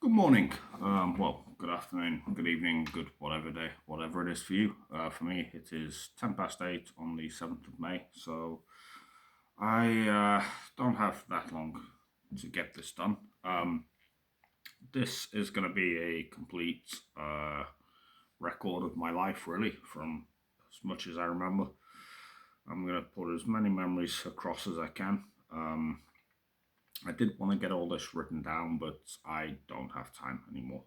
Good morning. Good afternoon, good evening, good whatever day, whatever it is for you. For me, it is 8 on the 7th of May. So I don't have that long to get this done. This is going to be a complete record of my life, really, from as much as I remember. I'm going to put as many memories across as I can. I did want to get all this written down, but I don't have time anymore.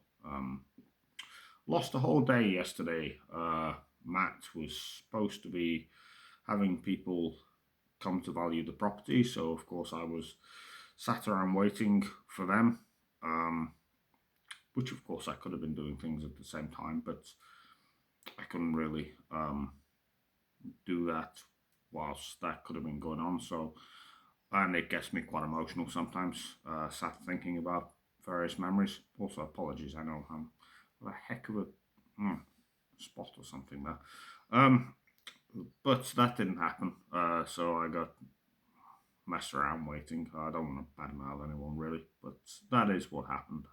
Lost a whole day yesterday. Matt was supposed to be having people come to value the property, so of course I was sat around waiting for them, which of course I could have been doing things at the same time, but I couldn't really do that whilst that could have been going on. So, and it gets me quite emotional sometimes, sat thinking about various memories. Also, apologies, I know I'm a heck of a spot or something there. But that didn't happen, so I got messed around waiting. I don't want to badmouth anyone really, but that is what happened.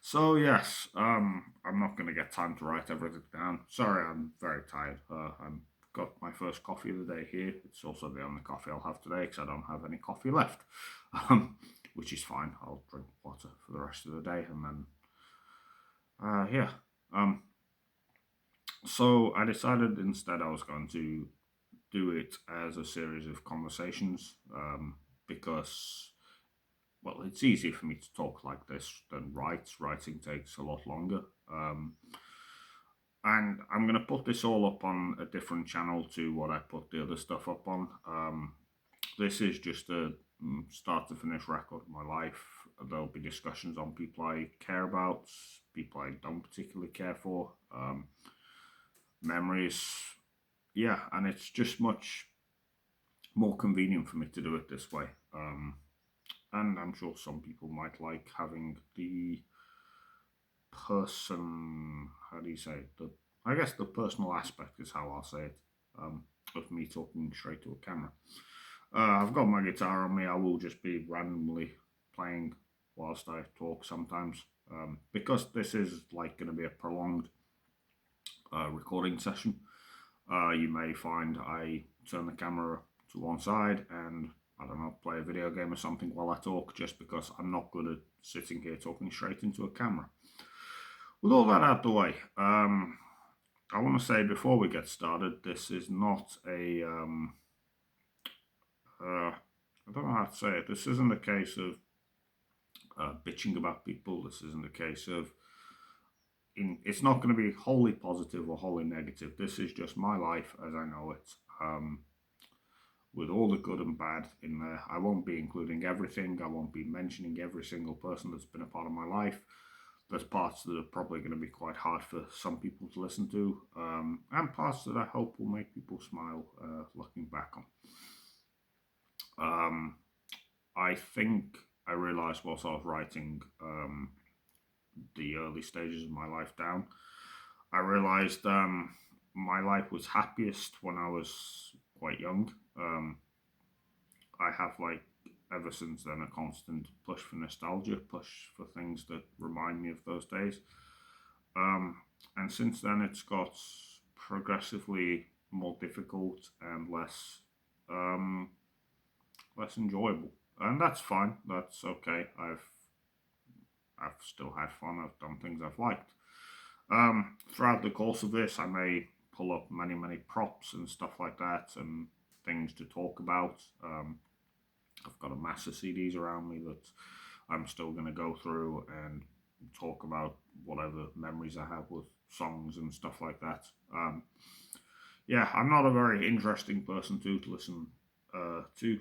So yes, I'm not going to get time to write everything down. Sorry, I'm very tired. I've got my first coffee of the day here. It's also the only coffee I'll have today because I don't have any coffee left, which is fine. I'll drink water for the rest of the day and then, yeah. So I decided instead I was going to do it as a series of conversations because, well, it's easier for me to talk like this than write. Writing takes a lot longer. And I'm going to put this all up on a different channel to what I put the other stuff up on. This is just a start to finish record of my life. There'll be discussions on people I care about, people I don't particularly care for, memories. Yeah, and it's just much more convenient for me to do it this way. And I'm sure some people might like having the how do you say it? I guess the personal aspect is how I'll say it, of me talking straight to a camera. I've got my guitar on me. I will just be randomly playing whilst I talk sometimes, because this is like going to be a prolonged recording session. You may find I turn the camera to one side and, I don't know, play a video game or something while I talk, just because I'm not good at sitting here talking straight into a camera. With all that out the way, I want to say before we get started, this is not a, I don't know how to say it, this isn't a case of bitching about people, this isn't a case of, it's not going to be wholly positive or wholly negative, this is just my life as I know it, with all the good and bad in there. I won't be including everything, I won't be mentioning every single person that's been a part of my life. There's parts that are probably going to be quite hard for some people to listen to, and parts that I hope will make people smile looking back on. I think I realised whilst I was writing the early stages of my life down, I realised my life was happiest when I was quite young. I have, like, ever since then, a constant push for nostalgia, push for things that remind me of those days. And since then, it's got progressively more difficult and less enjoyable, and that's fine. That's okay. I've still had fun. I've done things I've liked. Throughout the course of this, I may pull up many props and stuff like that, and things to talk about. I've got a mass of CDs around me that I'm still going to go through and talk about whatever memories I have with songs and stuff like that. Yeah, I'm not a very interesting person to listen to.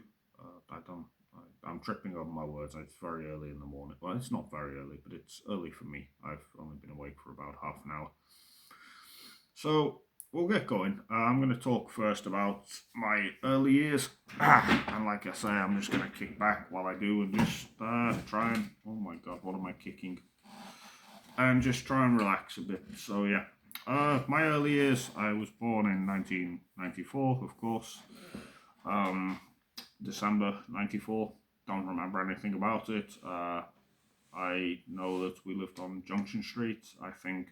I'm tripping over my words. It's very early in the morning. Well, it's not very early, but it's early for me. I've only been awake for about half an hour. So we'll get going. I'm going to talk first about my early years. And like I say, I'm just going to kick back while I do and just try and, oh my god, what am I kicking? And just try and relax a bit. So yeah, my early years, I was born in 1994, of course. December 94, don't remember anything about it. I know that we lived on Junction Street. I think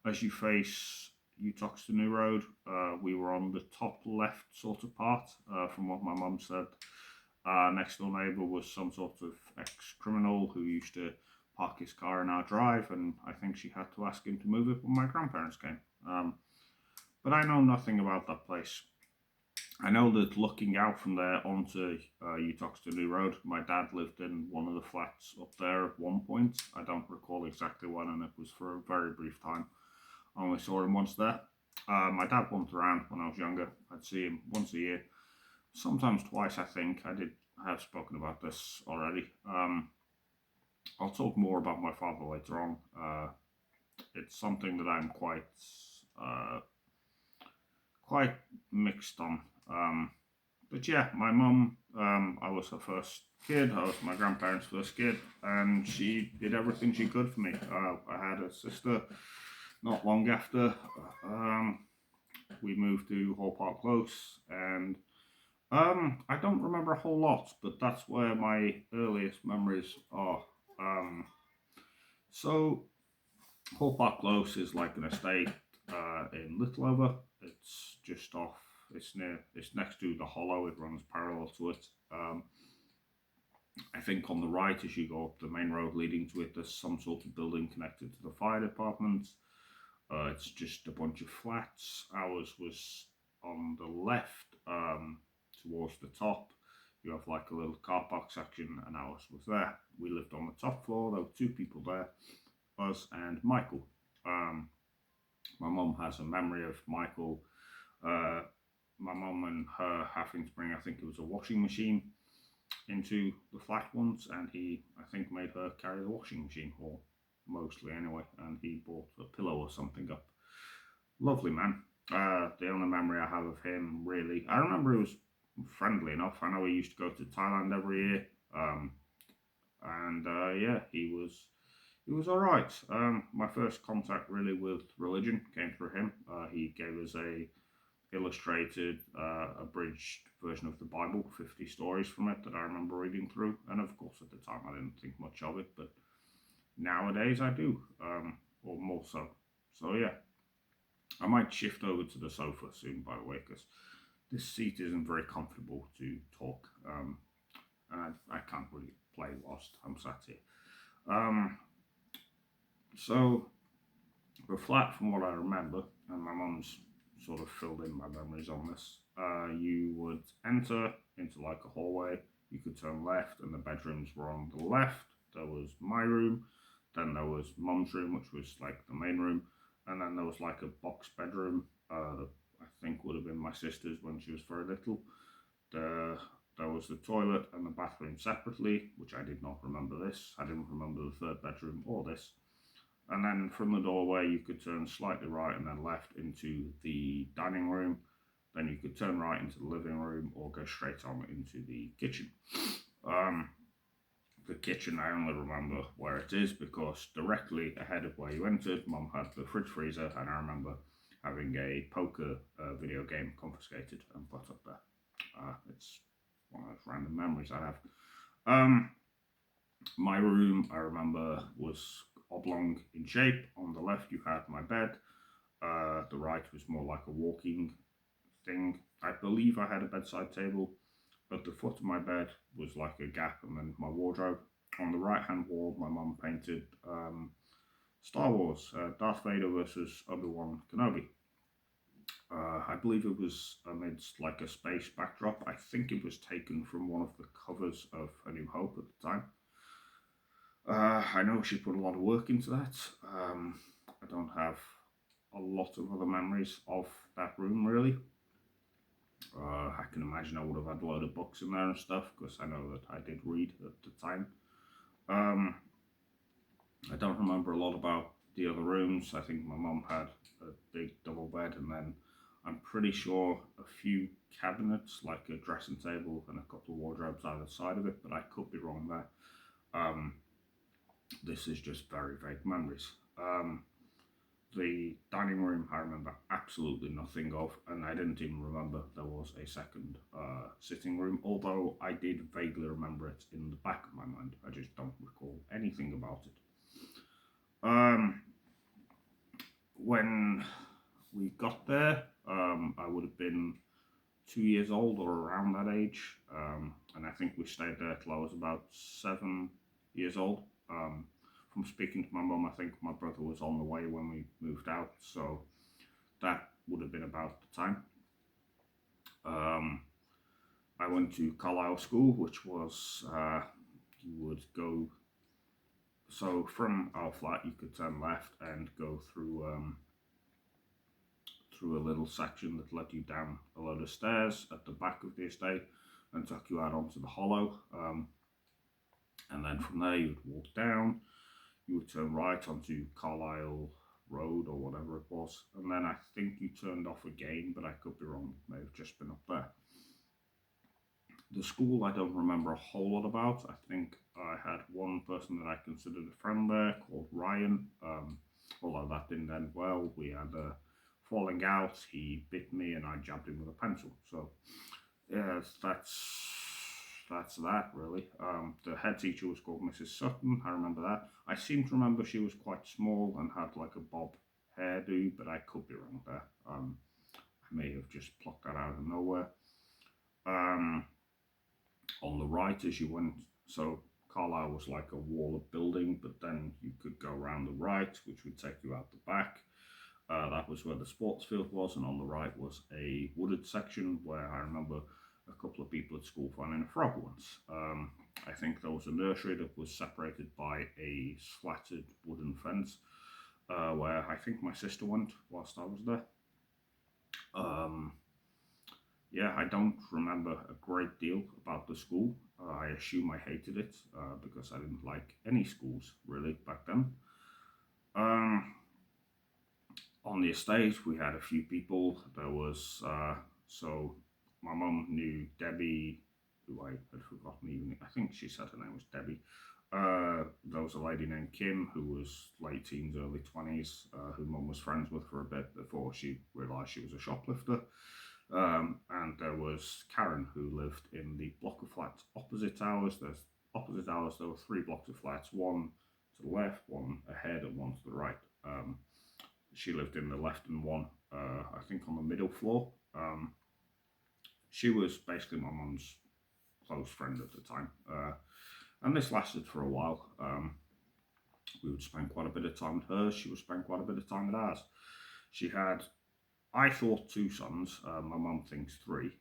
as you face Utoxeter New Road, we were on the top left sort of part, from what my mum said. Next door neighbour was some sort of ex-criminal who used to park his car in our drive, and I think she had to ask him to move it when my grandparents came. But I know nothing about that place. I know that looking out from there onto Utoxeter New Road, my dad lived in one of the flats up there at one point. I don't recall exactly when, and it was for a very brief time. I only saw him once there. My dad bumped around when I was younger. I'd see him once a year, sometimes twice. I have spoken about this already. I'll talk more about my father later on. It's something that I'm uh, quite mixed on. But yeah, my mum, I was her first kid. I was my grandparents' first kid, and she did everything she could for me. I had a sister not long after. We moved to Hall Park Close, and I don't remember a whole lot, but that's where my earliest memories are. Um, so Hall Park Close is like an estate in Littleover. It's just off. It's next to the Hollow. It runs parallel to it. I think on the right, as you go up the main road leading to it, there's some sort of building connected to the fire department. It's just a bunch of flats. Ours was on the left, towards the top. You have like a little car park section, and ours was there. We lived on the top floor. There were two people there, us and Michael. Um, my mum has a memory of Michael. Uh, my mum and her having to bring, I think it was a washing machine, into the flat once, and he, I think, made her carry the washing machine, or mostly anyway, and he bought a pillow or something up. Lovely man. The only memory I have of him, really, I remember he was friendly enough. I know he used to go to Thailand every year, and yeah, he was all right. My first contact really with religion came through him. He gave us a illustrated, abridged version of the Bible, 50 stories from it that I remember reading through. And of course, at the time, I didn't think much of it, but nowadays I do, or more so. So yeah, I might shift over to the sofa soon, by the way, because this seat isn't very comfortable to talk, and I can't really play whilst I'm sat here. Um, so the flat, from what I remember, and my mum's sort of filled in my memories on this. You would enter into like a hallway. You could turn left, and the bedrooms were on the left. There was my room, then there was mum's room, which was like the main room, and then there was like a box bedroom. I think would have been my sister's when she was very little. The, there was the toilet and the bathroom separately, which I did not remember this. I didn't remember the third bedroom or this. And then from the doorway, you could turn slightly right and then left into the dining room. Then you could turn right into the living room or go straight on into the kitchen. Um, the kitchen, I only remember where it is because directly ahead of where you entered, Mum had the fridge freezer, and I remember having a poker video game confiscated and put up there. It's one of those random memories I have. Um, my room, I remember, was oblong in shape. On the left, you had my bed. The right was more like a walking thing. I believe I had a bedside table. At the foot of my bed was like a gap, and then my wardrobe. On the right hand wall, my mum painted Star Wars, Darth Vader versus Obi-Wan Kenobi. I believe it was amidst like a space backdrop. I think it was taken from one of the covers of A New Hope at the time. I know she put a lot of work into that. I don't have a lot of other memories of that room really. I can imagine I would have had a load of books in there and stuff because I know that I did read at the time. Um, I don't remember a lot about the other rooms. I think my mum had a big double bed, and then I'm pretty sure a few cabinets, like a dressing table and a couple of wardrobes either side of it, but I could be wrong there. This is just very vague memories. The dining room I remember absolutely nothing of, and I didn't even remember there was a second sitting room, although I did vaguely remember it in the back of my mind. I just don't recall anything about it. Um, when we got there, I would have been 2 years old or around that age, and I think we stayed there till I was about 7 years old. From speaking to my mum, I think my brother was on the way when we moved out, so that would have been about the time. Um, I went to Carlisle School, which was you would go. So from our flat, you could turn left and go through a little section that led you down a load of stairs at the back of the estate and took you out onto the hollow. And then from there, you would walk down. You would turn right onto Carlisle Road or whatever it was, and then I think you turned off again, but I could be wrong. It may have just been up there. The school I don't remember a whole lot about. I think I had one person that I considered a friend there called Ryan. Although that didn't end well. We had a falling out. He bit me and I jabbed him with a pencil. So yes, that's that really. The head teacher was called Mrs. Sutton. I remember that. I seem to remember she was quite small and had like a bob hairdo, but I could be wrong there. I may have just plucked that out of nowhere. Um, on the right as you went. So Carlisle was like a wall of building, but then you could go around the right, which would take you out the back. That was where the sports field was, and on the right was a wooded section where I remember a couple of people at school finding a frog once. I think there was a nursery that was separated by a slatted wooden fence, where I think my sister went whilst I was there. Um, yeah, I don't remember a great deal about the school. I assume I hated it because I didn't like any schools really back then. Um, on the estate, we had a few people. There was so my mum knew Debbie, who I had forgotten even. I think she said her name was Debbie. There was a lady named Kim who was late teens, early 20s, who mum was friends with for a bit before she realised she was a shoplifter. And there was Karen who lived in the block of flats opposite ours. There were three blocks of flats, one to the left, one ahead, and one to the right. She lived in the left and one, I think, on the middle floor. She was basically my mum's close friend at the time, and this lasted for a while. We would spend quite a bit of time with her. She would spend quite a bit of time with ours. She had, I thought, two sons. My mum thinks three.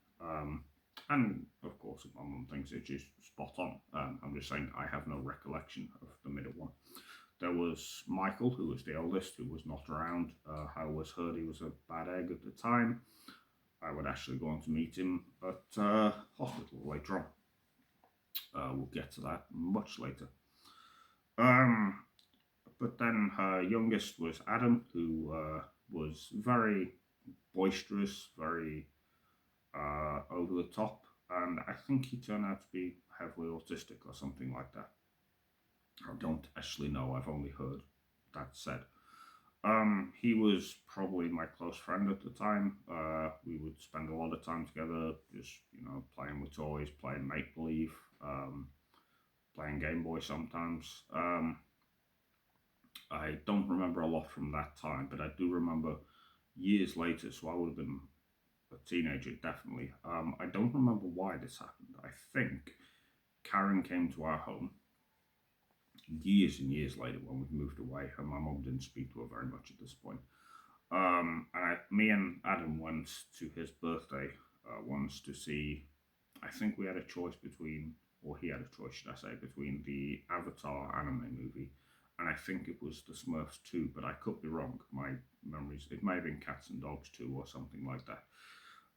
And of course, if my mum thinks it, she's spot on. I'm just saying I have no recollection of the middle one. There was Michael, who was the eldest, who was not around. I always heard he was a bad egg at the time. I would actually go on to meet him at hospital later on. We'll get to that much later. But then her youngest was Adam, who was very boisterous, very over the top, and I think he turned out to be heavily autistic or something like that. I don't actually know, I've only heard that said. He was probably my close friend at the time. We would spend a lot of time together, just playing with toys, playing make believe, playing Game Boy sometimes. I don't remember a lot from that time, but I do remember years later. So I would have been a teenager, definitely. I don't remember why this happened. I think Karen came to our home years and years later when we moved away, and my mum didn't speak to her very much at this point. Me and Adam went to his birthday once to see. I think we had a choice between, or he had a choice, should I say, between the Avatar anime movie, and I think it was the Smurfs 2, but I could be wrong. My memories, it may have been Cats and Dogs 2 or something like that.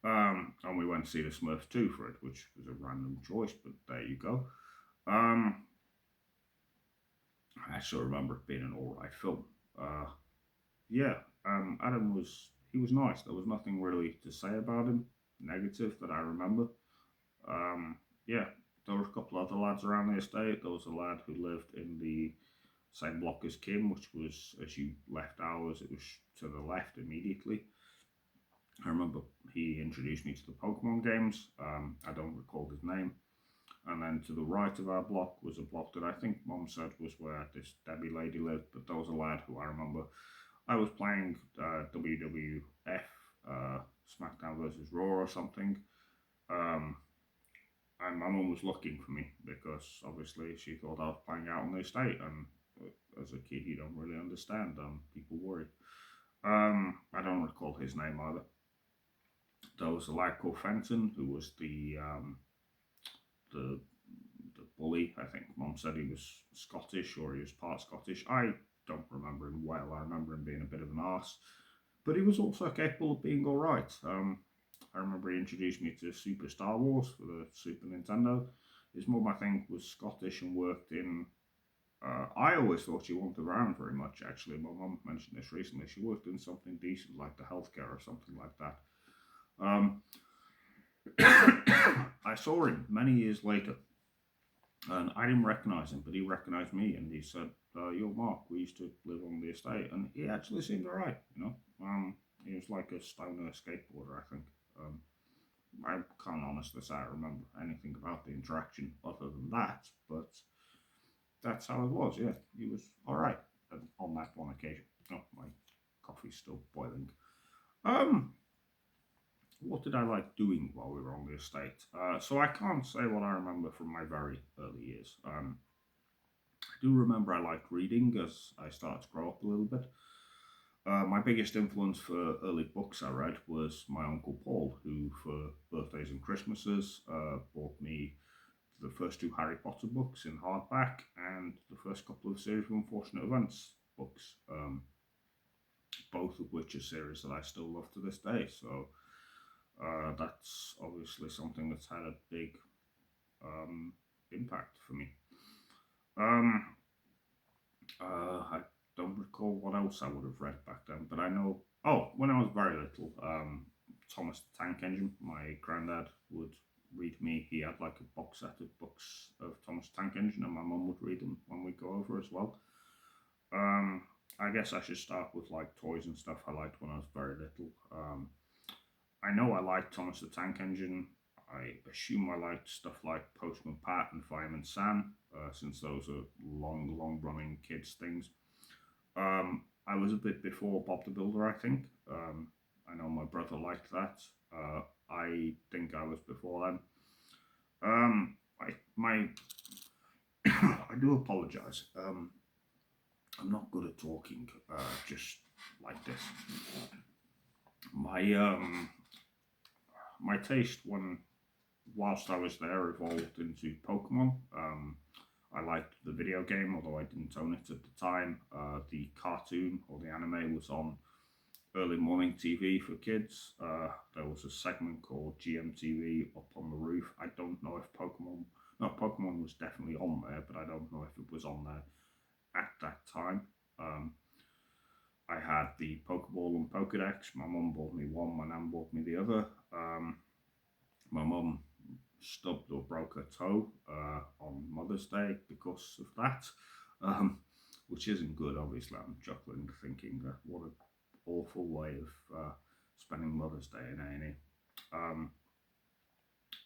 And we went to see the Smurfs 2 for it, which was a random choice, but there you go. I still remember it being an alright film. Yeah, Adam he was nice. There was nothing really to say about him negative that I remember. Yeah, there were a couple other lads around the estate. There was a lad who lived in the same block as Kim, which was as you left ours, it was to the left immediately. I remember he introduced me to the Pokemon games. I don't recall his name. And then to the right of our block was a block that I think Mum said was where this Debbie lady lived, but there was a lad who I remember. I was playing WWF, SmackDown versus Raw or something, um, and my mum was looking for me because obviously she thought I was playing out on the estate, and as a kid you don't really understand, and people worry. I don't recall his name either. There was a lad called Fenton who was the the bully. I think Mum said he was Scottish or he was part Scottish. I don't remember him well. I remember him being a bit of an arse, but he was also capable of being all right. I remember he introduced me to Super Star Wars for the Super Nintendo. His mum, I think, was Scottish and worked in. I always thought she wasn't around very much. Actually, my mum mentioned this recently. She worked in something decent like the healthcare or something like that. Um, I saw him many years later, and I didn't recognise him, but he recognised me, and he said, "You're Mark. We used to live on the estate," and he actually seemed alright. He was like a stoner skateboarder, I think. Um, I can't honestly say I remember anything about the interaction other than that, but that's how it was. Yeah, he was alright on that one occasion. Oh, my coffee's still boiling. Um, what did I like doing while we were on the estate? So I can't say what I remember from my very early years. I do remember I liked reading as I started to grow up a little bit. My biggest influence for early books I read was my Uncle Paul, who, for birthdays and Christmases, bought me the first two Harry Potter books in hardback and the first couple of Series of Unfortunate Events books, both of which are series that I still love to this day. So that's obviously something that's had a big impact for me. Um, I don't recall what else I would have read back then, but I know. Oh, when I was very little, Thomas the Tank Engine. My granddad would read me. He had like a box set of books of Thomas the Tank Engine, and my mum would read them when we go over as well. Um, I guess I should start with like toys and stuff I liked when I was very little. I know I liked Thomas the Tank Engine. I assume I liked stuff like Postman Pat and Fireman Sam, since those are long running kids things. I was a bit before Bob the Builder, I think. I know my brother liked that. I think I was before then. My I do apologise. I'm not good at talking, just like this. My taste whilst I was there evolved into Pokemon. I liked the video game, although I didn't own it at the time. The cartoon or the anime was on early morning TV for kids. There was a segment called GMTV up on the roof. I don't know if Pokemon was definitely on there, but I don't know if it was on there at that time. I had the Pokeball and Pokedex. My mum bought me one, my nan bought me the other. My mum stubbed or broke her toe on Mother's Day because of that, which isn't good, obviously. I'm chuckling, thinking what an awful way of spending Mother's Day in A&E.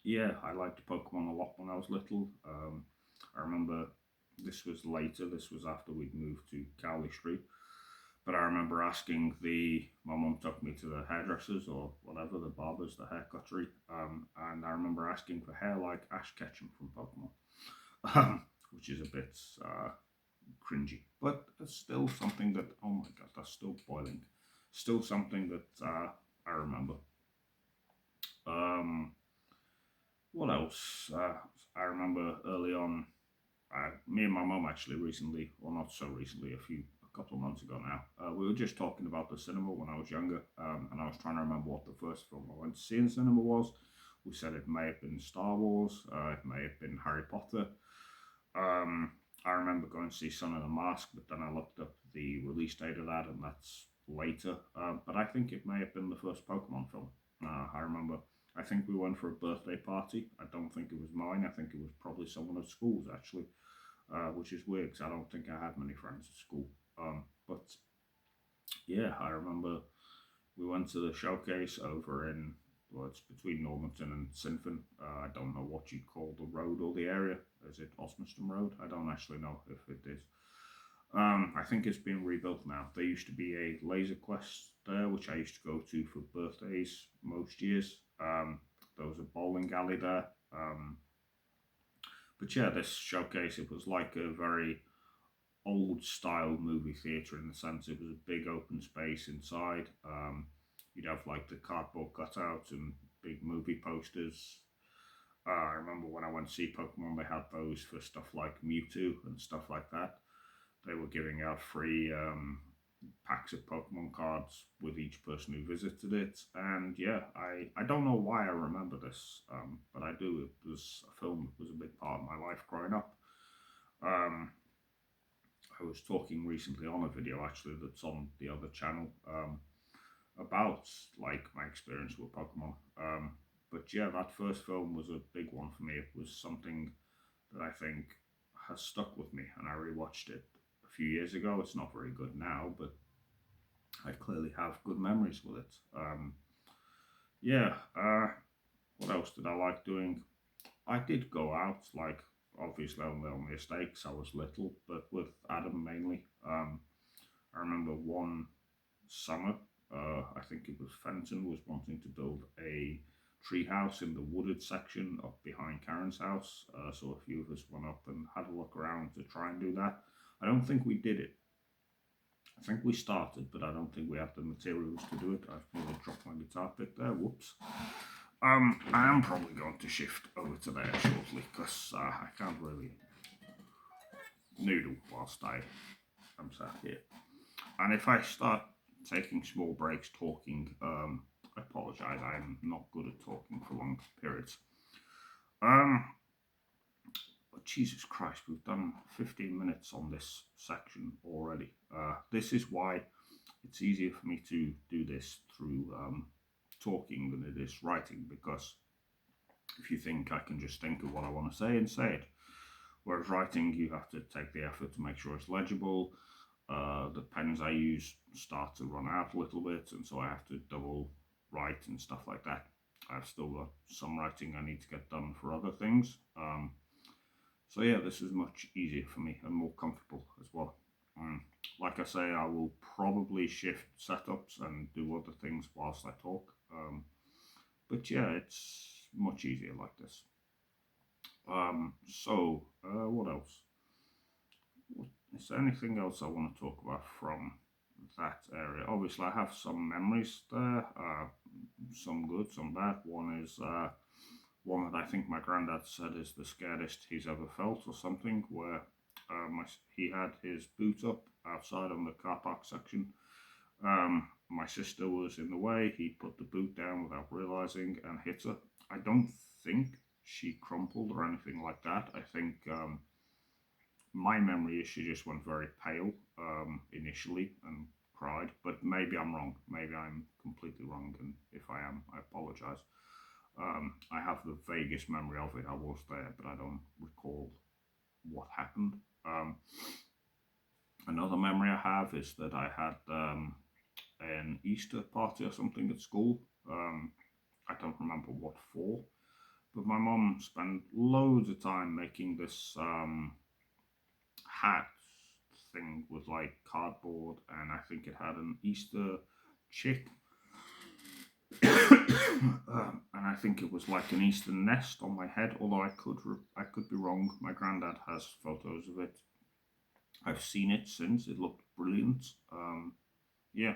Yeah, I liked Pokemon a lot when I was little. I remember this was later, this was after we'd moved to Cowley Street. But I remember asking my mum took me to the hairdressers or whatever, the barbers, the hair cuttery, and I remember asking for hair like Ash Ketchum from Pokemon, which is a bit cringy. But it's still something that, oh my god, that's still boiling. Still something that I remember. What else? I remember early on, me and my mum actually recently, or not so recently, a couple of months ago now, we were just talking about the cinema when I was younger, and I was trying to remember what the first film I went to see in cinema was. We said it may have been Star Wars, it may have been Harry Potter. I remember going to see Son of the Mask, but then I looked up the release date of that, and that's later. But I think it may have been the first Pokemon film. I remember. I think we went for a birthday party. I don't think it was mine. I think it was probably someone at school's actually. which is weird because I don't think I had many friends at school. But yeah, I remember we went to the showcase over in, well, it's between Normanton and Sinfin. I don't know what you'd call the road or the area. Is it Osmaston Road? I don't actually know if it is. I think it's been rebuilt now. There used to be a Laser Quest there, which I used to go to for birthdays most years. There was a bowling alley there. But yeah, this showcase, it was like a very old style movie theatre in the sense it was a big open space inside. You'd have like the cardboard cutouts and big movie posters. I remember when I went to see Pokemon, they had those for stuff like Mewtwo and stuff like that. They were giving out free packs of Pokemon cards with each person who visited it. And yeah, I don't know why I remember this, but I do. It was a film that was a big part of my life growing up. Um, I was talking recently on a video actually that's on the other channel about like my experience with Pokemon. But yeah, that first film was a big one for me. It was something that I think has stuck with me, and I rewatched it a few years ago. It's not very good now, but I clearly have good memories with it. Yeah, what else did I like doing? I did go out, like obviously only on mistakes. I was little, but with Adam mainly. I remember one summer, I think it was Fenton was wanting to build a tree house in the wooded section up behind Karen's house. So a few of us went up and had a look around to try and do that. I don't think we did it. I think we started, but I don't think we had the materials to do it. I've nearly dropped my guitar pick there. Whoops. I am probably going to shift over to there shortly because I can't really noodle whilst I am sat here. And if I start taking small breaks talking, I apologise. I'm not good at talking for long periods. But Jesus Christ, we've done 15 minutes on this section already. This is why it's easier for me to do this through talking than it is writing, because if you think I can just think of what I want to say and say it, whereas writing you have to take the effort to make sure it's legible. The pens I use start to run out a little bit, and so I have to double write and stuff like that. I've still got some writing I need to get done for other things. So yeah, this is much easier for me and more comfortable as well. Like I say, I will probably shift setups and do other things whilst I talk. But yeah, it's much easier like this. What else? Is there anything else I want to talk about from that area? Obviously, I have some memories there, some good, some bad. One is one that I think my granddad said is the scariest he's ever felt, or something, where he had his boot up outside on the car park section. My sister was in the way. He put the boot down without realizing and hit her. I don't think she crumpled or anything like that. I think my memory is she just went very pale initially and cried, but maybe I'm wrong. Maybe I'm completely wrong, and if I am, I apologize. I have the vaguest memory of it. I was there, but I don't recall what happened. Another memory I have is that I had an Easter party or something at school. I don't remember what for, but my mom spent loads of time making this hat thing with like cardboard, and I think it had an Easter chick. And I think it was like an Easter nest on my head, although I could be wrong. My granddad has photos of it. I've seen it since. It looked brilliant. Yeah.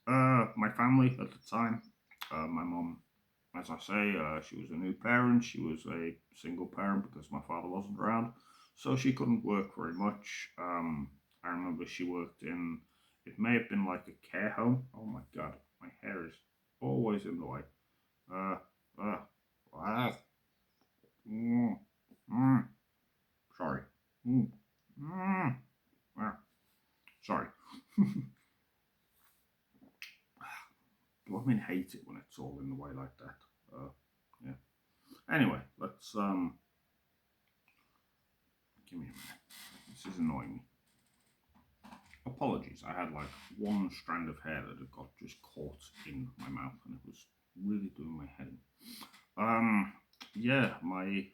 My family at the time, my mom, as I say, she was a new parent. She was a single parent because my father wasn't around, so she couldn't work very much. I remember she worked in, it may have been like a care home. Oh my god, my hair is always in the way. Uh, uh, ah, mm, mm, sorry. Sorry. Women hate it when it's all in the way like that. Yeah. Anyway, let's give me a minute. This is annoying me. Apologies, I had like one strand of hair that had got just caught in my mouth and it was really doing my head in. Um, yeah, my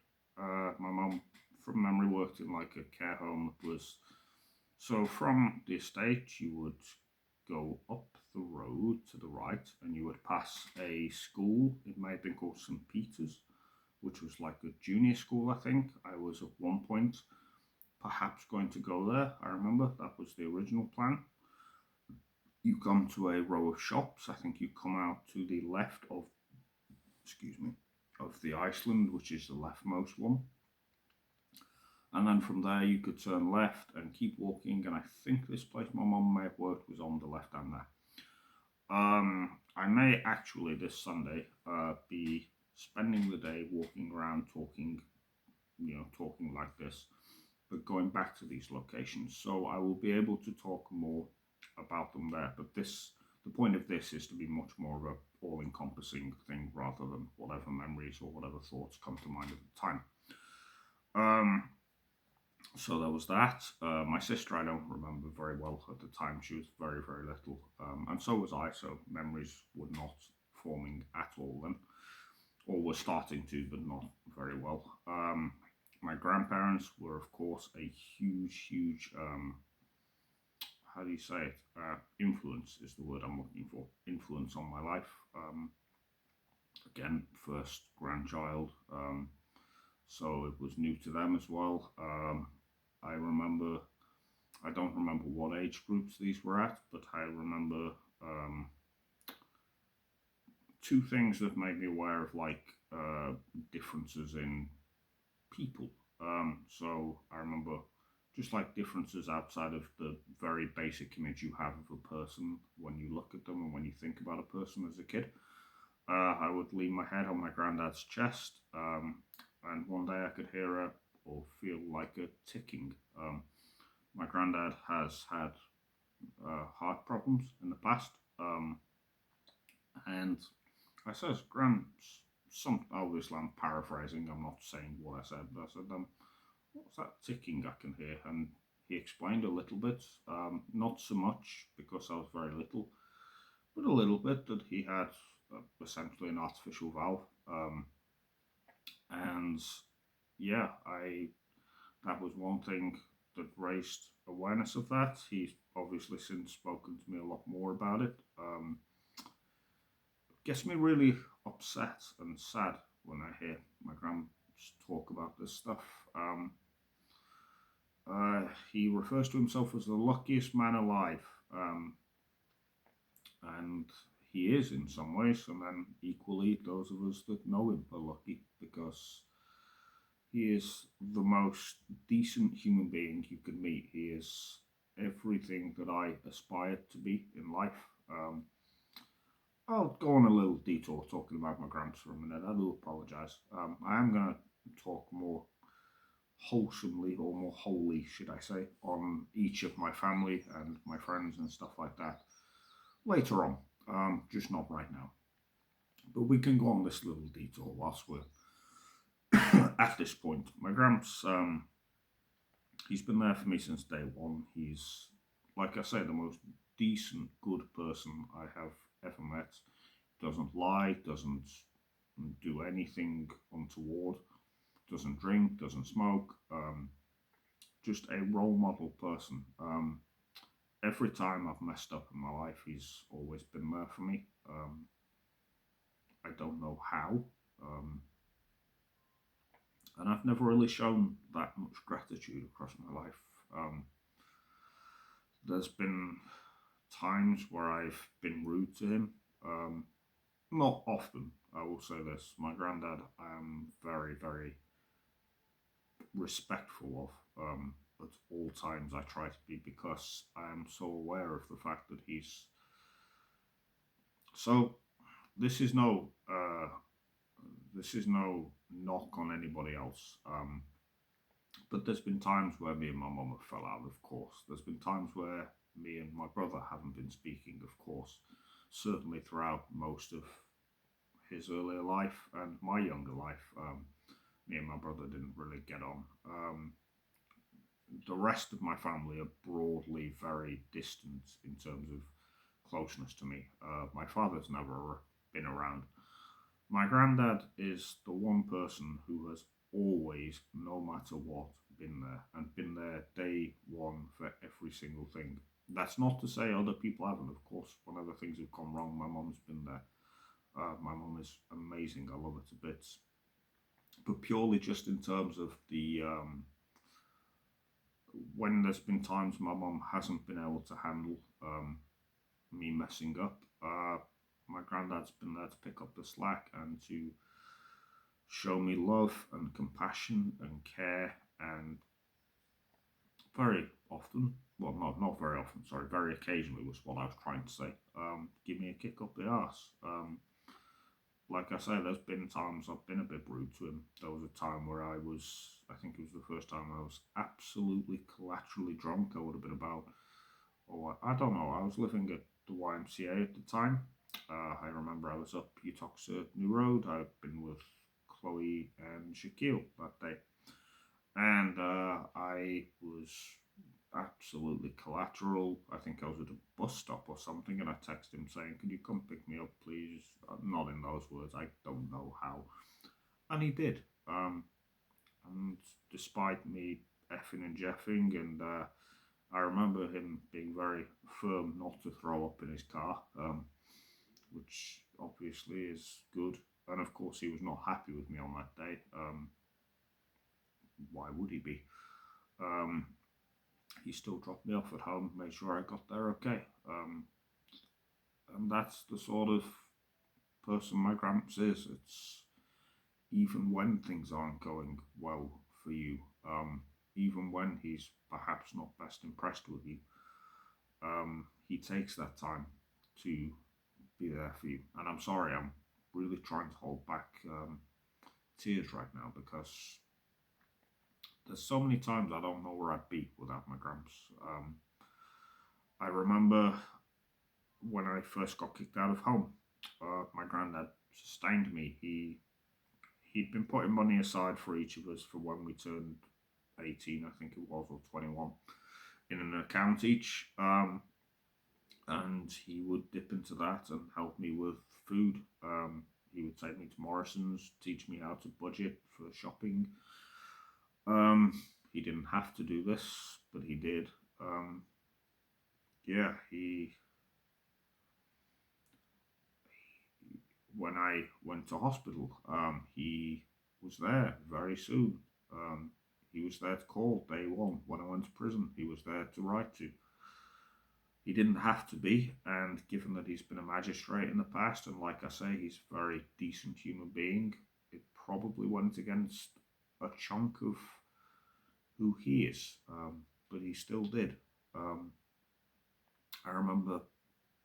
mum from memory worked in like a care home that was so from the estate you would go up the road to the right and you would pass a school. It may have been called St. Peter's, which was like a junior school, I think. I was at one point perhaps going to go there. I remember that was the original plan. You come to a row of shops. I think you come out to the left of, excuse me, of the Iceland, which is the leftmost one. And then from there you could turn left and keep walking. And I think this place my mum may have worked was on the left hand there. I may actually this Sunday be spending the day walking around talking, talking like this, but going back to these locations. So I will be able to talk more about them there. But the point of this is to be much more of a all-encompassing thing rather than whatever memories or whatever thoughts come to mind at the time. So there was that. My sister I don't remember very well at the time. She was very, very little. And so was I, so memories were not forming at all then. Or were starting to, but not very well. My grandparents were, of course, a huge, huge, how do you say it? Influence is the word I'm looking for. Influence on my life. Again, first grandchild. So it was new to them as well. I don't remember what age groups these were at, but I remember two things that made me aware of like differences in people. So I remember just like differences outside of the very basic image you have of a person when you look at them and when you think about a person as a kid. I would lean my head on my granddad's chest, and one day I could hear or feel like a ticking. My granddad has had heart problems in the past, and I says, obviously I'm paraphrasing, I'm not saying what I said, but I said, what's that ticking I can hear? And he explained a little bit, not so much because I was very little, but a little bit that he had essentially an artificial valve. And yeah, that was one thing that raised awareness of that. He's obviously since spoken to me a lot more about it. Gets me really upset and sad when I hear my grand talk about this stuff. He refers to himself as the luckiest man alive, and he is in some ways, and then equally those of us that know him are lucky because he is the most decent human being you can meet. He is everything that I aspire to be in life. I'll go on a little detour talking about my grands for a minute. I do apologise. I am going to talk more wholesomely, or more wholly, should I say, on each of my family and my friends and stuff like that later on. Just not right now. But we can go on this little detour whilst we're at this point. My gramps, he's been there for me since day one. He's, like I say, the most decent, good person I have ever met. Doesn't lie, doesn't do anything untoward, doesn't drink, doesn't smoke. Just a role model person. Every time I've messed up in my life, he's always been there for me. I don't know how. And I've never really shown that much gratitude across my life. There's been times where I've been rude to him. Not often, I will say this. My granddad, I am very, very respectful of. At all times, I try to be because I am so aware of the fact that he's. So, this is no, knock on anybody else. But there's been times where me and my mum have fell out, of course. There's been times where me and my brother haven't been speaking, of course. Certainly throughout most of his earlier life and my younger life, me and my brother didn't really get on. The rest of my family are broadly very distant in terms of closeness to me. My father's never been around. My granddad is the one person who has always, no matter what, been there and been there day one for every single thing. That's not to say other people haven't, of course. Whenever things have gone wrong, my mum's been there. My mum is amazing. I love her to bits. But purely just in terms of the when there's been times my mum hasn't been able to handle me messing up, my granddad's been there to pick up the slack and to show me love and compassion and care, and very often, well, not very often, sorry, very occasionally was what I was trying to say, give me a kick up the arse. Like I say, there's been times I've been a bit rude to him. There was a time where I think it was the first time I was absolutely collaterally drunk. I would have been about, oh, I don't know, I was living at the YMCA at the time. I remember I was up Utoxa New Road. I'd been with Chloe and Shaquille that day. And I was absolutely collateral. I think I was at a bus stop or something, and I texted him saying, "Can you come pick me up, please?" Not in those words. I don't know how, and he did. And despite me effing and jeffing, and I remember him being very firm not to throw up in his car, which obviously is good. And of course, he was not happy with me on that day. Why would he be? Um, he still dropped me off at home, made sure I got there okay. And that's the sort of person my gramps is. It's even when things aren't going well for you, even when he's perhaps not best impressed with you, he takes that time to be there for you. And I'm sorry, I'm really trying to hold back tears right now because there's so many times I don't know where I'd be without my gramps. I remember when I first got kicked out of home, my granddad sustained me. He'd been putting money aside for each of us for when we turned 18, I think it was, or 21, in an account each. And he would dip into that and help me with food. He would take me to Morrison's, teach me how to budget for shopping. He didn't have to do this, but he did. Yeah, when I went to hospital, he was there very soon. He was there to call day one. When I went to prison, he was there to write to. He didn't have to be, and given that he's been a magistrate in the past, and like I say, he's a very decent human being, it probably went against a chunk of who he is, but he still did. Um, I remember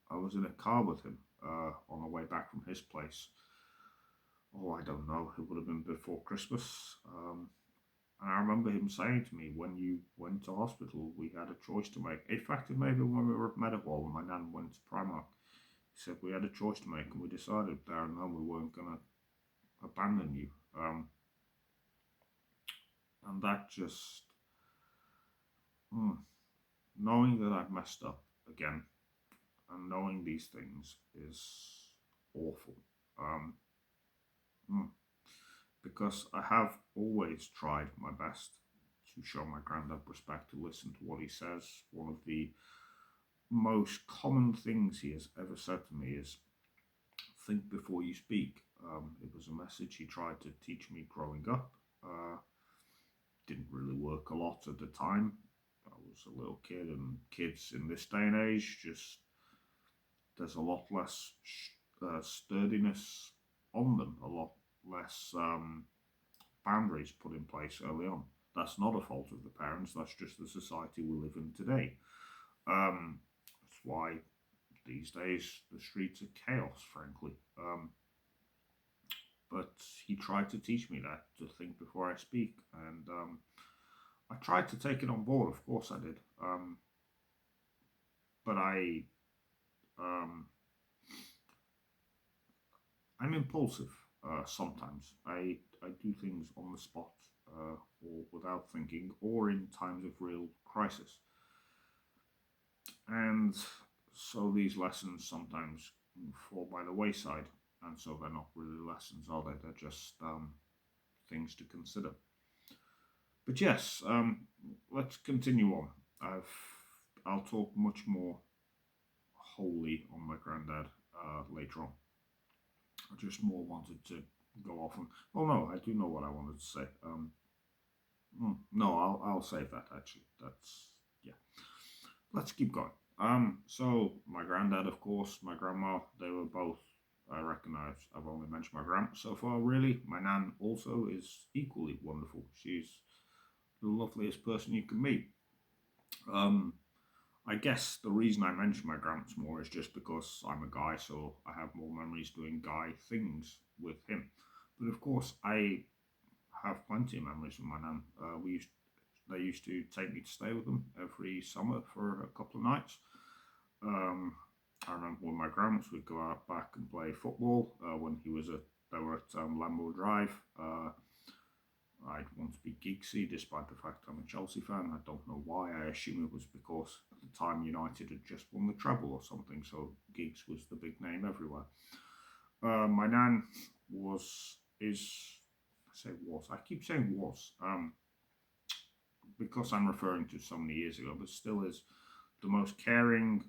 I was in a car with him on the way back from his place. Oh, I don't know, it would have been before Christmas. And I remember him saying to me, when you went to hospital, we had a choice to make. In fact, it may have been when we were at Medawal, when my nan went to Primark. He said we had a choice to make, and we decided there and then we weren't going to abandon you. And that just, mm, knowing that I've messed up again and knowing these things is awful. Um, mm, because I have always tried my best to show my granddad respect, to listen to what he says. One of the most common things he has ever said to me is think before you speak. It was a message he tried to teach me growing up. Didn't really work a lot at the time. I was a little kid, and kids in this day and age, just there's a lot less sturdiness on them, a lot less boundaries put in place early on. That's not a fault of the parents, that's just the society we live in today. That's why these days the streets are chaos, frankly. But he tried to teach me that, to think before I speak, and I tried to take it on board. Of course, I did. But um, I'm impulsive sometimes. I do things on the spot. or without thinking, or in times of real crisis. And so these lessons sometimes fall by the wayside, and so they're not really lessons, are they? They're just things to consider. But yes, let's continue on. I'll talk much more wholly on my granddad later on. I just more wanted to go off and. Oh no, I do know what I wanted to say. No, I'll save that actually. That's yeah. Let's keep going. So my granddad, of course, my grandma, they were both. I recognise I've only mentioned my grandma so far. Really, my nan also is equally wonderful. She's the loveliest person you can meet. Um, I guess the reason I mention my gramps more is just because I'm a guy, so I have more memories doing guy things with him. But of course, I have plenty of memories with my nan. They used to take me to stay with them every summer for a couple of nights. Um, I remember when my gramps would go out back and play football when they were at Lambo Drive. I'd want to be Giggsy, despite the fact I'm a Chelsea fan. I don't know why. I assume it was because at the time United had just won the treble or something, so Giggs was the big name everywhere. My nan I keep saying was, because I'm referring to so many years ago, but still is the most caring,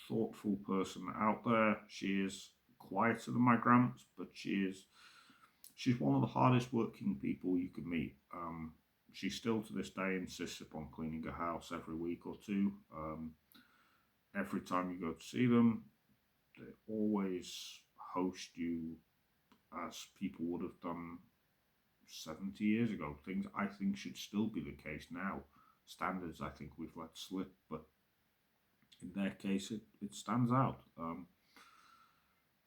thoughtful person out there. She is quieter than my gramps, but she's one of the hardest working people you could meet. She still to this day insists upon cleaning her house every week or two. Every time you go to see them, they always host you as people would have done 70 years ago. Things I think should still be the case now. Standards I think we've let slip, but in their case it stands out.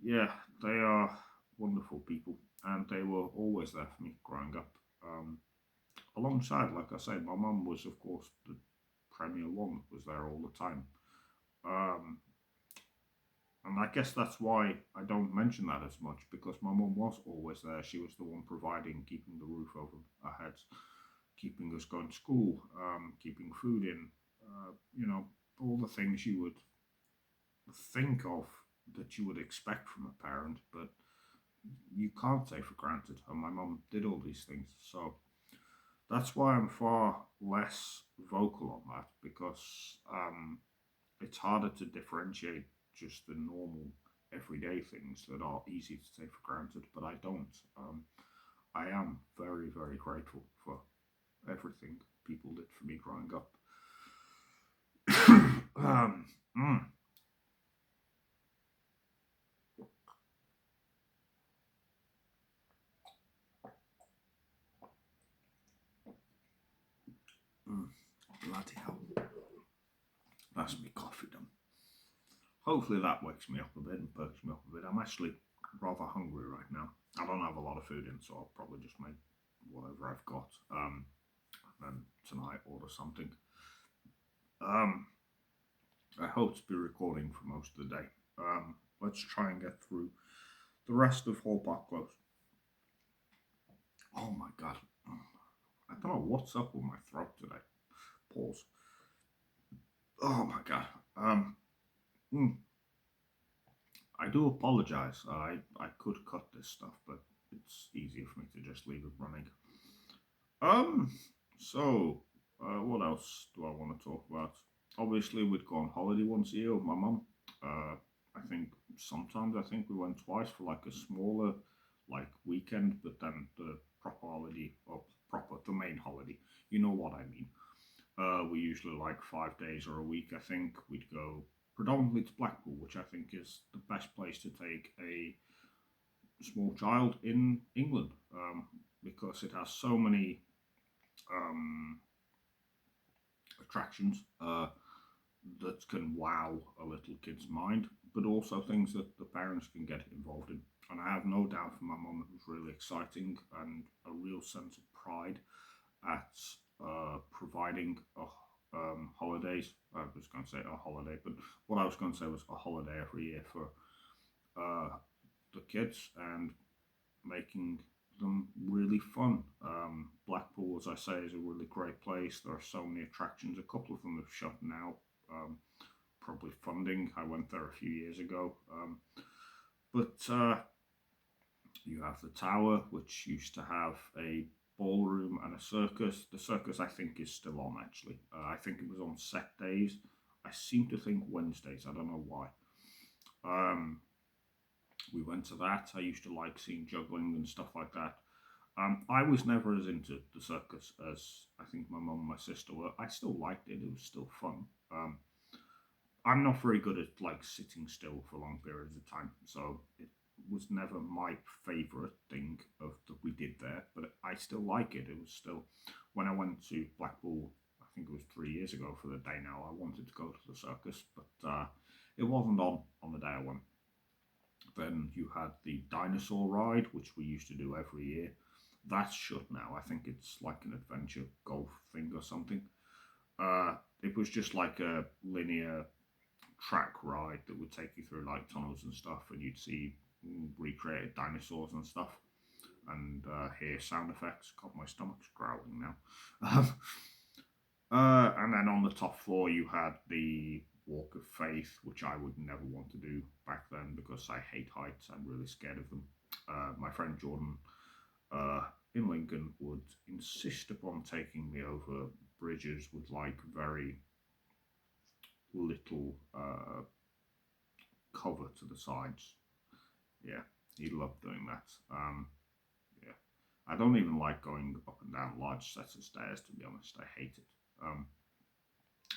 Yeah, they are wonderful people, and they were always there for me growing up. Alongside, like I say, my mum was, of course, the Premier One, was there all the time. Um, and I guess that's why I don't mention that as much, because my mum was always there. She was the one providing, keeping the roof over our heads, keeping us going to school, keeping food in, all the things you would think of that you would expect from a parent, but you can't take for granted. And my mum did all these things. So that's why I'm far less vocal on that, because it's harder to differentiate just the normal everyday things that are easy to take for granted, but I don't. I am very, very grateful for everything people did for me growing up. um, mm, mm, Bloody hell. That's me coffee done. Hopefully that wakes me up a bit and perks me up a bit. I'm actually rather hungry right now. I don't have a lot of food in, so I'll probably just make whatever I've got. And then tonight order something. Um, I hope to be recording for most of the day. Let's try and get through the rest of Hall Park Close. Oh my god. I don't know what's up with my throat today. Pause. Oh my god. Mm, I do apologize. I could cut this stuff, but it's easier for me to just leave it running. Um, so, what else do I want to talk about? Obviously, we'd go on holiday once a year with my mum. I think sometimes I think we went twice for like a smaller, like weekend, but then the proper holiday or proper the main holiday. You know what I mean? We usually like 5 days or a week. I think we'd go predominantly to Blackpool, which I think is the best place to take a small child in England, because it has so many um, attractions that can wow a little kid's mind, but also things that the parents can get involved in. And I have no doubt for my mum it was really exciting and a real sense of pride at providing holidays. I was going to say a holiday, but what I was going to say was a holiday every year for uh, the kids, and making them really fun. Blackpool, as I say, is a really great place. There are so many attractions. A couple of them have shut now, um, probably funding. I went there a few years ago. But you have the Tower, which used to have a ballroom and a circus. The circus, I think, is still on actually. I think it was on set days. I seem to think Wednesdays. I don't know why. Um, we went to that. I used to like seeing juggling and stuff like that. I was never as into the circus as I think my mum and my sister were. I still liked it. It was still fun. I'm not very good at like sitting still for long periods of time, so it was never my favorite thing of that we did there. But I still like it. It was still when I went to Blackpool. I think it was 3 years ago for the day. Now I wanted to go to the circus, but it wasn't on the day I went. Then you had the dinosaur ride, which we used to do every year. That's shut now. I think it's like an adventure golf thing or something. It was just like a linear track ride that would take you through like tunnels and stuff, and you'd see recreated dinosaurs and stuff, and hear sound effects. God, my stomach's growling now. And then on the top floor, you had the Walk of Faith, which I would never want to do back then because I hate heights. I'm really scared of them. My friend Jordan uh, in Lincoln would insist upon taking me over bridges with like very little cover to the sides. Yeah, he loved doing that. Yeah, I don't even like going up and down large sets of stairs. To be honest, I hate it.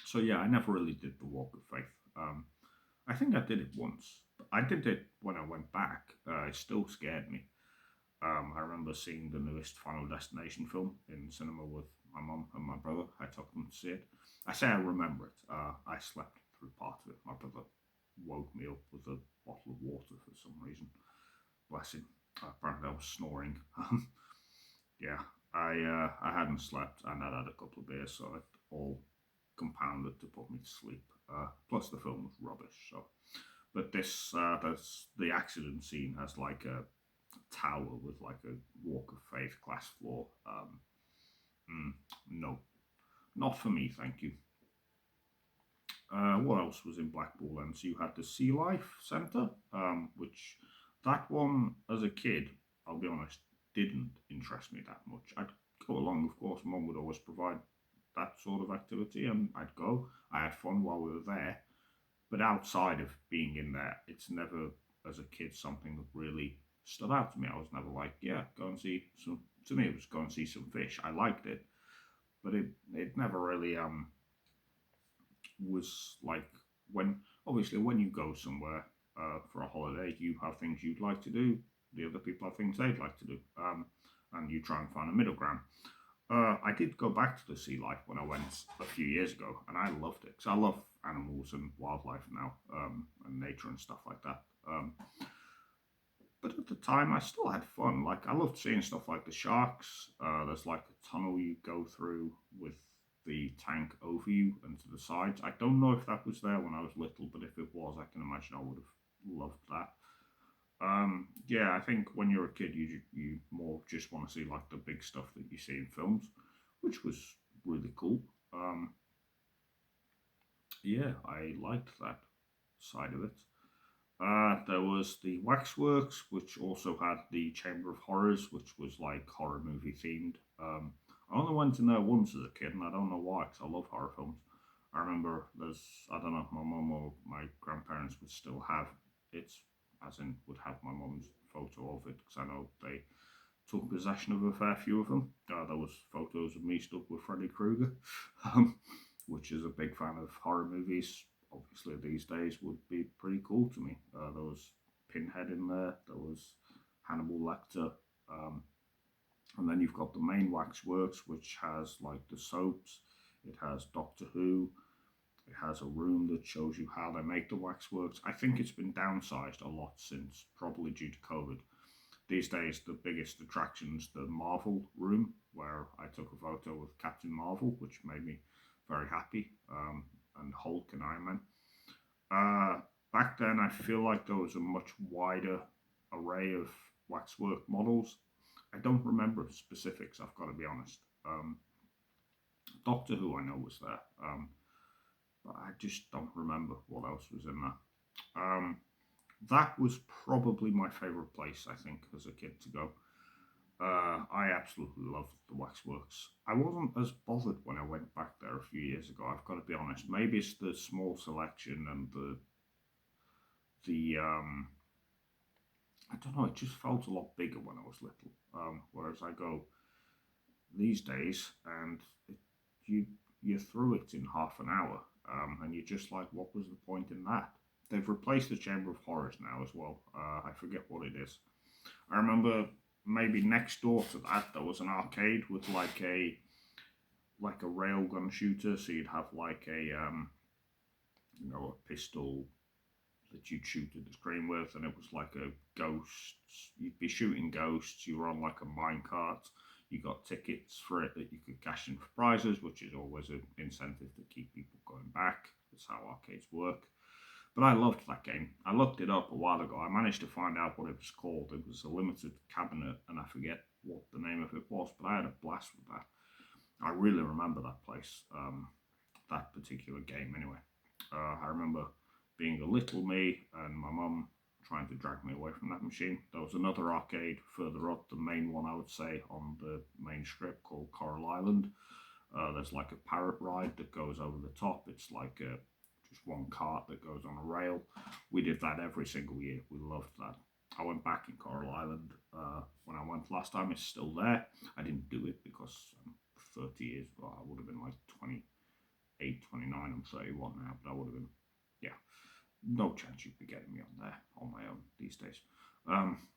So yeah, I never really did the Walk of Faith. I think I did it once. I did it when I went back. It still scared me. I remember seeing the newest Final Destination film in cinema with my mum and my brother. I took them to see it. I say I remember it. I slept through part of it. My brother woke me up with a bottle of water for some reason. Bless him. Apparently I was snoring. Yeah, I hadn't slept and I'd had a couple of beers, so it all compounded to put me to sleep. Plus the film was rubbish. So, but this the accident scene has like a tower with like a Walk of Faith glass floor. No, not for me, thank you. What else was in Blackpool then? So you had the Sea Life Centre, which that one as a kid, I'll be honest, didn't interest me that much. I'd go along, of course, mum would always provide that sort of activity and I'd go. I had fun while we were there. But outside of being in there, it's never, as a kid, something that really stood out to me. I was never like, yeah, go and see some. To me, it was go and see some fish. I liked it, but it never really was like when obviously when you go somewhere for a holiday, you have things you'd like to do. The other people have things they'd like to do, and you try and find a middle ground. I did go back to the Sea Life when I went a few years ago, and I loved it because I love animals and wildlife now, and nature and stuff like that. But at the time, I still had fun. Like I loved seeing stuff like the sharks. There's like a tunnel you go through with the tank over you and to the sides. I don't know if that was there when I was little, but if it was, I can imagine I would have loved that. Yeah, I think when you're a kid, you more just want to see like the big stuff that you see in films, which was really cool. Um, yeah, I liked that side of it. There was the Waxworks, which also had the Chamber of Horrors, which was like horror movie themed. I only went in there once as a kid, and I don't know why, because I love horror films. I remember I don't know, my mum or my grandparents would still have it, as in, would have my mum's photo of it, because I know they took possession of a fair few of them. There was photos of me stuck with Freddy Krueger, um, which is a big fan of horror movies. Obviously, these days would be pretty cool to me. There was Pinhead in there. There was Hannibal Lecter. And then you've got the main Waxworks, which has like the soaps. It has Doctor Who. It has a room that shows you how they make the waxworks. I think it's been downsized a lot since, probably due to COVID. These days, the biggest attraction's the Marvel room, where I took a photo with Captain Marvel, which made me very happy, and Hulk and Iron Man. Back then, I feel like there was a much wider array of waxwork models. I don't remember specifics. I've got to be honest. Doctor Who, I know was there, but I just don't remember what else was in there. That was probably my favourite place, I think, as a kid to go. I absolutely loved the Waxworks. I wasn't as bothered when I went back there a few years ago. I've got to be honest. Maybe it's the small selection and the I don't know. It just felt a lot bigger when I was little. Whereas I go these days and you you're through it in half an hour, and you're just like, what was the point in that? They've replaced the Chamber of Horrors now as well. I forget what it is. I remember maybe next door to that there was an arcade with like a railgun shooter, so you'd have like a pistol that you'd shoot at the screen with, and it was like a ghost. You'd be shooting ghosts. You were on like a minecart. You got tickets for it that you could cash in for prizes, which is always an incentive to keep people going back. That's how arcades work. But I loved that game. I looked it up a while ago. I managed to find out what it was called. It was a limited cabinet, and I forget what the name of it was, but I had a blast with that. I really remember that place, that particular game anyway. I remember being a little me and my mum trying to drag me away from that machine. There was another arcade further up, the main one I would say on the main strip, called Coral Island. There's like a parrot ride that goes over the top. It's like just one cart that goes on a rail. We did that every single year. We loved that. I went back in Coral Island when I went last time. It's still there. I didn't do it because I'm 30 years. Well, I would have been like 28, 29. I'm 31 now, but I would have been, yeah, no chance you'd be getting me on there on my own these days. Um,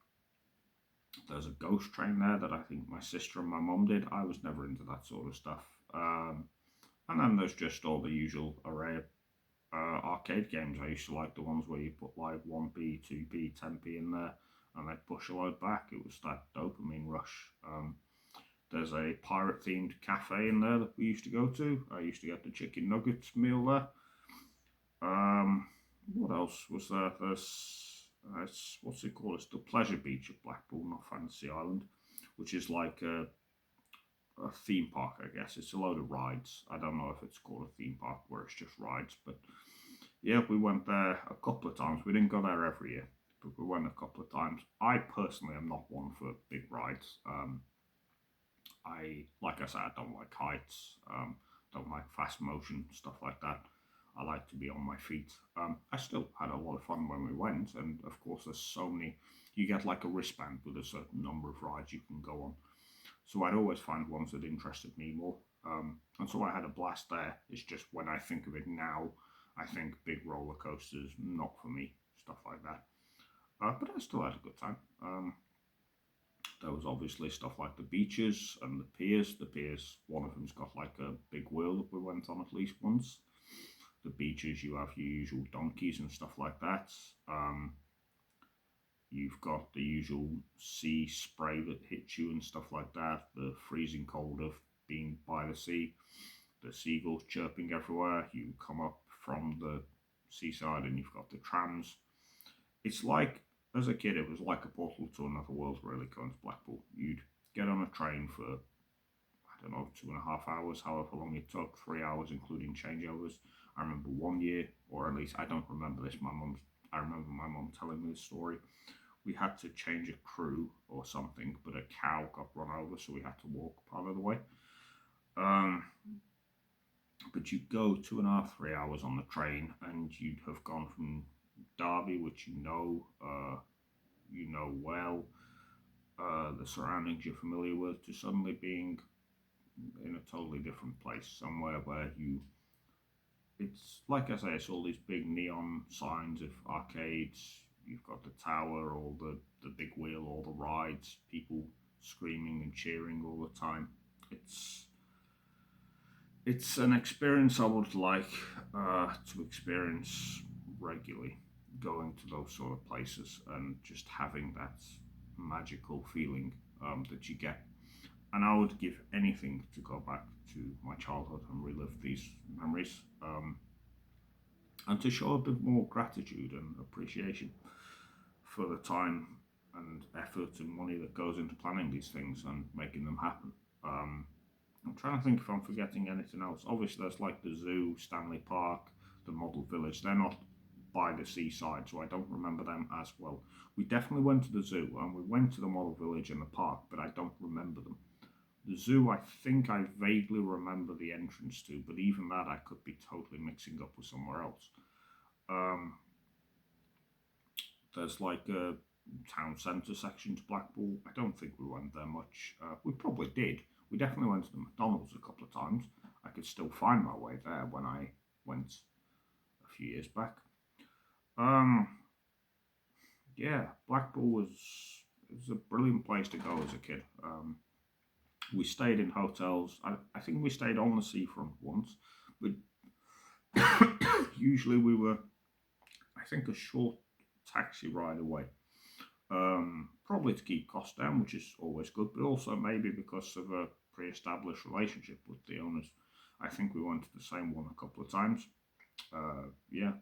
there's a ghost train there that I think my sister and my mum did. I was never into that sort of stuff. And then there's just all the usual array of arcade games. I used to like the ones where you put like 1p, 2p, 10p in there and they'd push a load back. It was that dopamine rush. There's a pirate themed cafe in there that we used to go to. I used to get the chicken nuggets meal there. What else was there? There's what's it called? It's the Pleasure Beach at Blackpool, not Fantasy Island, which is like a theme park, I guess. It's a load of rides. I don't know if it's called a theme park where it's just rides, but yeah, we went there a couple of times. We didn't go there every year, but we went a couple of times. I personally am not one for big rides. Like I said, I don't like heights. Don't like fast motion stuff like that. I like to be on my feet. I still had a lot of fun when we went, and of course, there's so many. You get like a wristband with a certain number of rides you can go on. So I'd always find ones that interested me more. And so I had a blast there. It's just when I think of it now, I think big roller coasters, not for me, stuff like that. But I still had a good time. There was obviously stuff like the beaches and the piers. The piers, one of them's got like a big wheel that we went on at least once. The beaches, you have your usual donkeys and stuff like that. You've got the usual sea spray that hits you and stuff like that. The freezing cold of being by the sea. The seagulls chirping everywhere. You come up from the seaside and you've got the trams. It's like, as a kid, it was like a portal to another world, really, going to Blackpool. You'd get on a train for, I don't know, 2.5 hours, however long it took, 3 hours, including changeovers. I remember one year, or at least I don't remember this. I remember my mum telling me the story. We had to change a crew or something, but a cow got run over, so we had to walk part of the way. Um, but you'd go 2.5, 3 hours on the train, and you'd have gone from Derby, which you know well, the surroundings you're familiar with, to suddenly being in a totally different place, somewhere where it's like I say, it's all these big neon signs of arcades. You've got the tower, all the big wheel, all the rides, people screaming and cheering all the time. It's it's an experience I would like to experience regularly, going to those sort of places and just having that magical feeling that you get. And I would give anything to go back to my childhood and relive these memories, and to show a bit more gratitude and appreciation for the time and effort and money that goes into planning these things and making them happen. I'm trying to think if I'm forgetting anything else. Obviously, there's like the zoo, Stanley Park, the model village. They're not by the seaside, so I don't remember them as well. We definitely went to the zoo and we went to the model village and the park, but I don't remember them. The zoo, I think I vaguely remember the entrance to, but even that I could be totally mixing up with somewhere else. Um, there's like a town centre section to Blackpool. I don't think we went there much. We probably did. We definitely went to the McDonald's a couple of times. I could still find my way there when I went a few years back. Um, yeah, Blackpool was a brilliant place to go as a kid. We stayed in hotels. I think we stayed on the seafront once, but usually we were, I think, a short taxi ride away. Probably to keep costs down, which is always good, but also maybe because of a pre-established relationship with the owners. I think we went to the same one a couple of times. Yeah,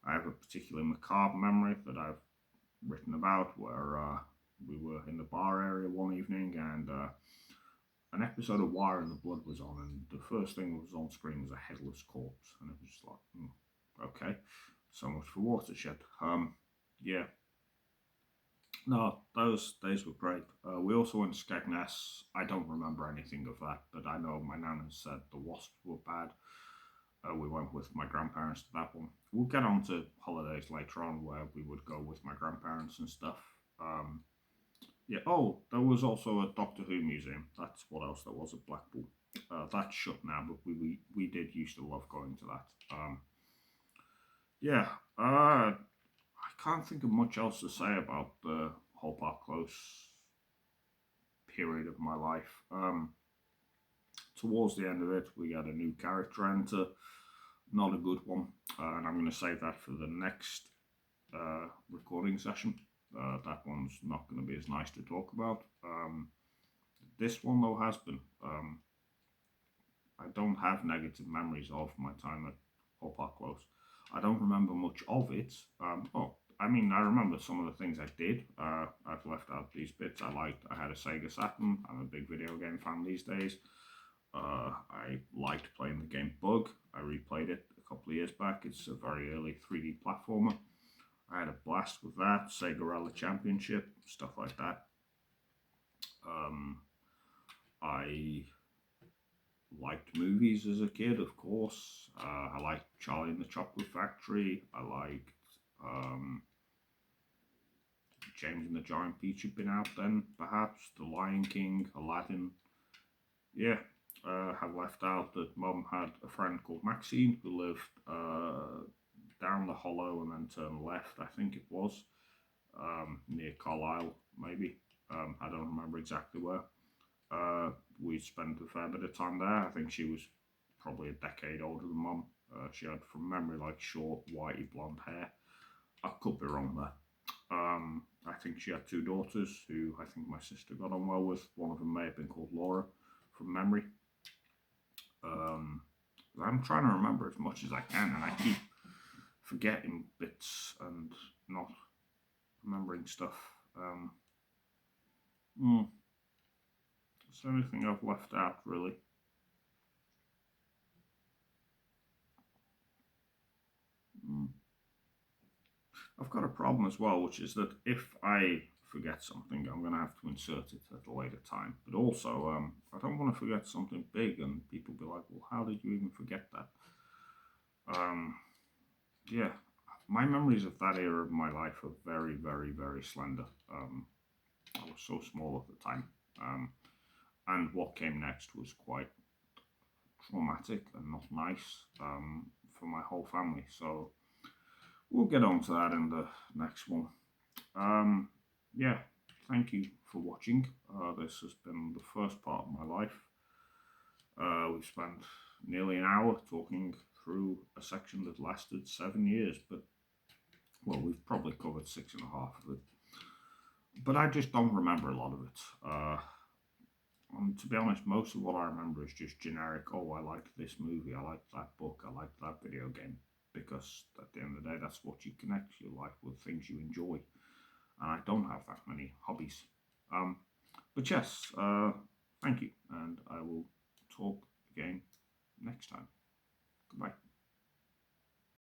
I have a particularly macabre memory that I've written about where we were in the bar area one evening and an episode of Wire and the Blood was on, and the first thing that was on screen was a headless corpse, and it was just like, okay, so much for Watershed. Yeah, no, those days were great. We also went to Skegness. I don't remember anything of that, but I know my nan has said the wasps were bad. We went with my grandparents to that one. We'll get on to holidays later on where we would go with my grandparents and stuff. Um, yeah. Oh, there was also a Doctor Who museum. That's what else there was at Blackpool. That's shut now, but we did used to love going to that. Yeah. I can't think of much else to say about the Hull Park Close period of my life. Towards the end of it, we had a new character enter. Not a good one, and I'm going to save that for the next recording session. That one's not going to be as nice to talk about. This one, though, has been. I don't have negative memories of my time at Hull Park Close. I don't remember much of it. I mean, I remember some of the things I did. I've left out these bits. I had a Sega Saturn. I'm a big video game fan these days. I liked playing the game Bug. I replayed it a couple of years back. It's a very early 3D platformer. I had a blast with that. Sega Rally Championship, stuff like that. I liked movies as a kid, of course. I liked Charlie and the Chocolate Factory. I liked James and the Giant Peach had been out then, perhaps. The Lion King, Aladdin. Yeah, have left out that Mum had a friend called Maxine who lived down the hollow and then turned left, I think it was, near Carlisle, maybe. I don't remember exactly where. We spent a fair bit of time there. I think she was probably a decade older than Mum. She had, from memory, like short, whitey blonde hair. I could be wrong there. I think she had two daughters who I think my sister got on well with. One of them may have been called Laura, from memory. I'm trying to remember as much as I can, and I keep forgetting bits and not remembering stuff. Is there anything I've left out, really? I've got a problem as well, which is that if I forget something, I'm going to have to insert it at a later time. But also, I don't want to forget something big and people be like, well, how did you even forget that? Yeah, my memories of that era of my life are very, very, very slender. I was so small at the time. And what came next was quite traumatic and not nice for my whole family. So we'll get on to that in the next one. Yeah, thank you for watching. This has been the first part of my life. We've spent nearly an hour talking through a section that lasted 7 years, but well, we've probably covered 6.5 of it. But I just don't remember a lot of it. And to be honest, most of what I remember is just generic. Oh, I liked this movie, I liked that book, I liked that video game. Because at the end of the day, that's what you connect your life with, things you enjoy. and I don't have that many hobbies. But yes, thank you, and I will talk again next time. Goodbye.